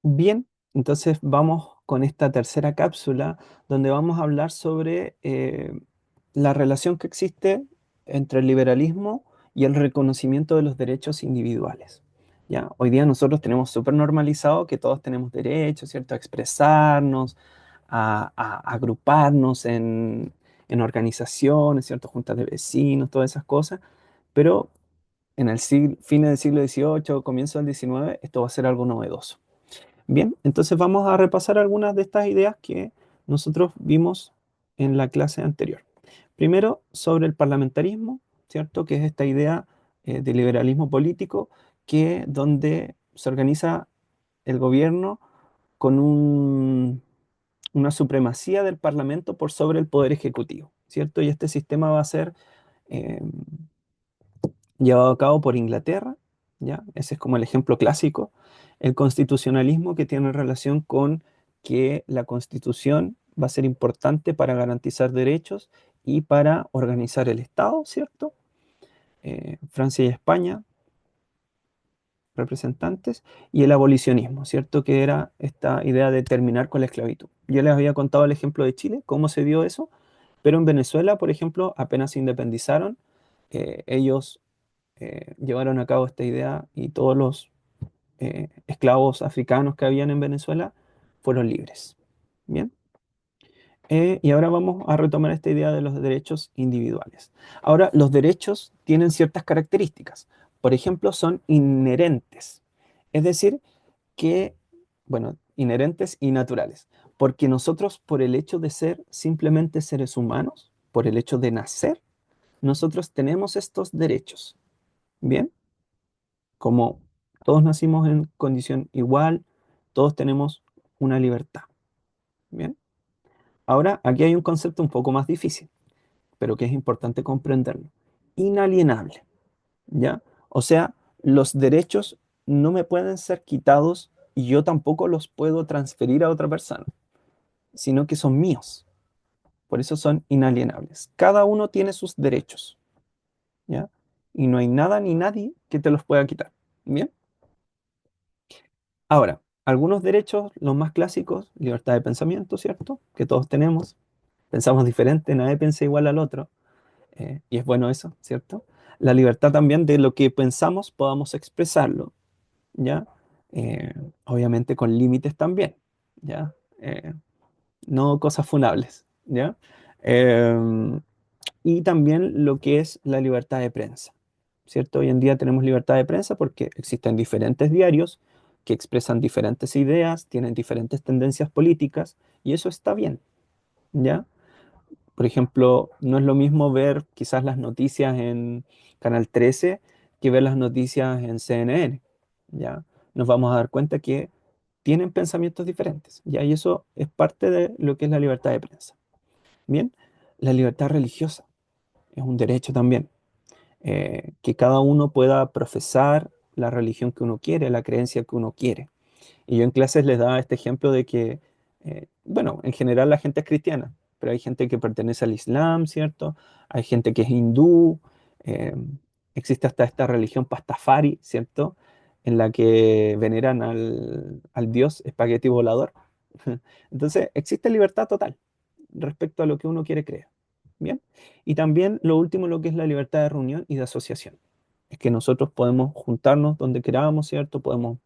Bien, entonces vamos con esta tercera cápsula donde vamos a hablar sobre la relación que existe entre el liberalismo y el reconocimiento de los derechos individuales. ¿Ya? Hoy día nosotros tenemos súper normalizado que todos tenemos derecho, ¿cierto? A expresarnos, a agruparnos en organizaciones, ¿cierto? Juntas de vecinos, todas esas cosas, pero en el fines del siglo XVIII, comienzo del XIX, esto va a ser algo novedoso. Bien, entonces vamos a repasar algunas de estas ideas que nosotros vimos en la clase anterior. Primero, sobre el parlamentarismo, ¿cierto? Que es esta idea de liberalismo político donde se organiza el gobierno con una supremacía del parlamento por sobre el poder ejecutivo, ¿cierto? Y este sistema va a ser eh, llevado a cabo por Inglaterra, ¿ya? Ese es como el ejemplo clásico. El constitucionalismo que tiene relación con que la constitución va a ser importante para garantizar derechos y para organizar el Estado, ¿cierto? Francia y España, representantes, y el abolicionismo, ¿cierto? Que era esta idea de terminar con la esclavitud. Yo les había contado el ejemplo de Chile, cómo se dio eso, pero en Venezuela, por ejemplo, apenas se independizaron, ellos llevaron a cabo esta idea y todos los esclavos africanos que habían en Venezuela fueron libres. Bien. Y ahora vamos a retomar esta idea de los derechos individuales. Ahora, los derechos tienen ciertas características. Por ejemplo, son inherentes. Es decir, que, bueno, inherentes y naturales. Porque nosotros, por el hecho de ser simplemente seres humanos, por el hecho de nacer, nosotros tenemos estos derechos. Bien, como todos nacimos en condición igual, todos tenemos una libertad. Bien, ahora aquí hay un concepto un poco más difícil, pero que es importante comprenderlo. Inalienable, ¿ya? O sea, los derechos no me pueden ser quitados y yo tampoco los puedo transferir a otra persona, sino que son míos. Por eso son inalienables. Cada uno tiene sus derechos, ¿ya? Y no hay nada ni nadie que te los pueda quitar. Bien. Ahora, algunos derechos, los más clásicos, libertad de pensamiento, ¿cierto? Que todos tenemos. Pensamos diferente, nadie piensa igual al otro. Y es bueno eso, ¿cierto? La libertad también de lo que pensamos podamos expresarlo, ¿ya? Eh, Obviamente con límites también, ¿ya? No cosas funables, ¿ya? Eh, y también lo que es la libertad de prensa, ¿cierto? Hoy en día tenemos libertad de prensa porque existen diferentes diarios que expresan diferentes ideas, tienen diferentes tendencias políticas y eso está bien, ¿ya? Por ejemplo, no es lo mismo ver quizás las noticias en Canal 13 que ver las noticias en CNN, ¿ya? Nos vamos a dar cuenta que tienen pensamientos diferentes, ¿ya? Y eso es parte de lo que es la libertad de prensa. Bien, la libertad religiosa es un derecho también, que cada uno pueda profesar la religión que uno quiere, la creencia que uno quiere. Y yo en clases les daba este ejemplo de que, bueno, en general la gente es cristiana, pero hay gente que pertenece al Islam, ¿cierto? Hay gente que es hindú, eh, existe hasta esta religión pastafari, ¿cierto? En la que veneran al dios espagueti volador. Entonces, existe libertad total respecto a lo que uno quiere creer. Bien. Y también lo último, lo que es la libertad de reunión y de asociación. Es que nosotros podemos juntarnos donde queramos, ¿cierto? Podemos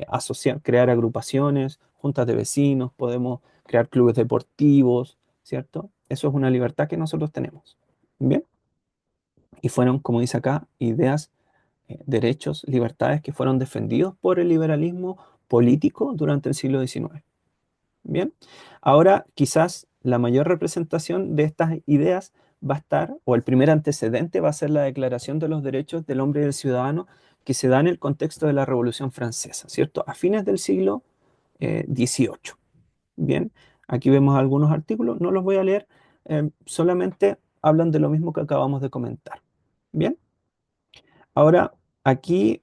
asociar, crear agrupaciones, juntas de vecinos, podemos crear clubes deportivos, ¿cierto? Eso es una libertad que nosotros tenemos. Bien. Y fueron, como dice acá, ideas, derechos, libertades que fueron defendidos por el liberalismo político durante el siglo XIX. Bien, ahora quizás la mayor representación de estas ideas va a estar, o el primer antecedente va a ser la Declaración de los Derechos del Hombre y del Ciudadano que se da en el contexto de la Revolución Francesa, ¿cierto? A fines del siglo XVIII. Bien, aquí vemos algunos artículos, no los voy a leer, solamente hablan de lo mismo que acabamos de comentar. Bien, ahora aquí,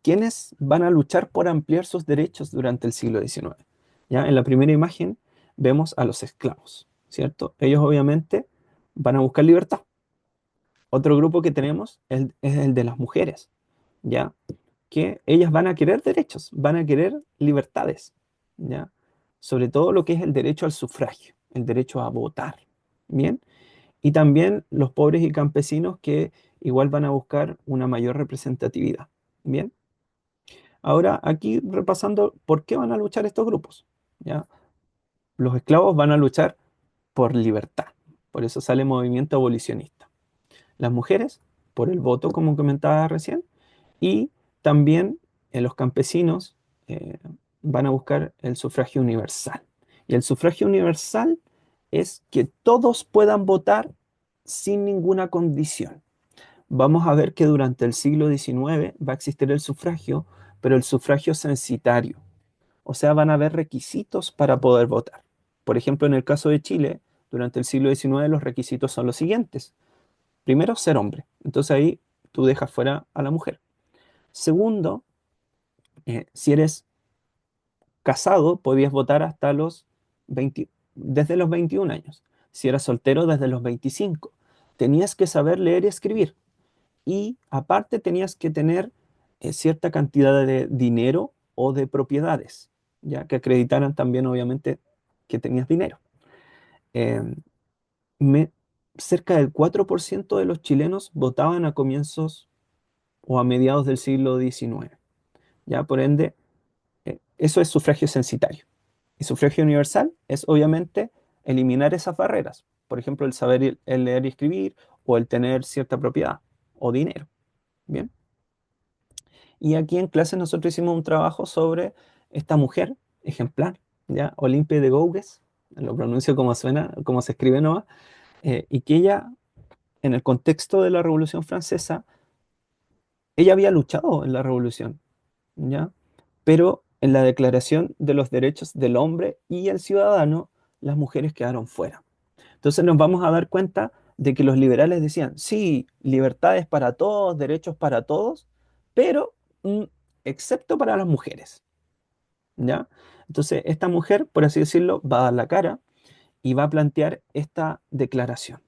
¿quiénes van a luchar por ampliar sus derechos durante el siglo XIX? ¿Ya? En la primera imagen vemos a los esclavos, ¿cierto? Ellos obviamente van a buscar libertad. Otro grupo que tenemos es el de las mujeres, ¿ya? que ellas van a querer derechos, van a querer libertades, ¿ya? Sobre todo lo que es el derecho al sufragio, el derecho a votar, ¿bien? Y también los pobres y campesinos que igual van a buscar una mayor representatividad, ¿bien? Ahora, aquí repasando, ¿por qué van a luchar estos grupos? ¿Ya? Los esclavos van a luchar por libertad, por eso sale movimiento abolicionista. Las mujeres, por el voto, como comentaba recién, y también los campesinos eh, van a buscar el sufragio universal. Y el sufragio universal es que todos puedan votar sin ninguna condición. Vamos a ver que durante el siglo XIX va a existir el sufragio, pero el sufragio censitario. O sea, van a haber requisitos para poder votar. Por ejemplo, en el caso de Chile, durante el siglo XIX los requisitos son los siguientes. Primero, ser hombre. Entonces ahí tú dejas fuera a la mujer. Segundo, si eres casado, podías votar hasta los 20, desde los 21 años. Si eras soltero, desde los 25. Tenías que saber leer y escribir. Y aparte tenías que tener cierta cantidad de dinero o de propiedades, ya que acreditaran también, obviamente, que tenías dinero. Eh, me- Cerca del 4% de los chilenos votaban a comienzos o a mediados del siglo XIX. Ya, por ende, eso es sufragio censitario. Y sufragio universal es obviamente eliminar esas barreras. Por ejemplo, el saber el leer y escribir o el tener cierta propiedad o dinero. Bien. Y aquí en clase nosotros hicimos un trabajo sobre esta mujer ejemplar, ¿ya? Olimpia de Gouges, lo pronuncio como suena, como se escribe nomás, y que ella, en el contexto de la Revolución Francesa, ella había luchado en la Revolución, ¿ya? Pero en la Declaración de los Derechos del Hombre y el Ciudadano, las mujeres quedaron fuera. Entonces nos vamos a dar cuenta de que los liberales decían, sí, libertades para todos, derechos para todos, pero mm, excepto para las mujeres, ¿ya? Entonces esta mujer, por así decirlo, va a dar la cara y va a plantear esta declaración,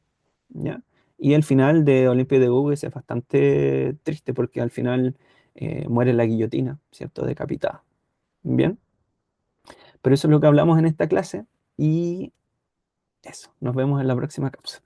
¿ya? Y el final de Olimpia de Gouges es bastante triste porque al final muere en la guillotina, ¿cierto? Decapitada. Bien, pero eso es lo que hablamos en esta clase y eso, nos vemos en la próxima cápsula.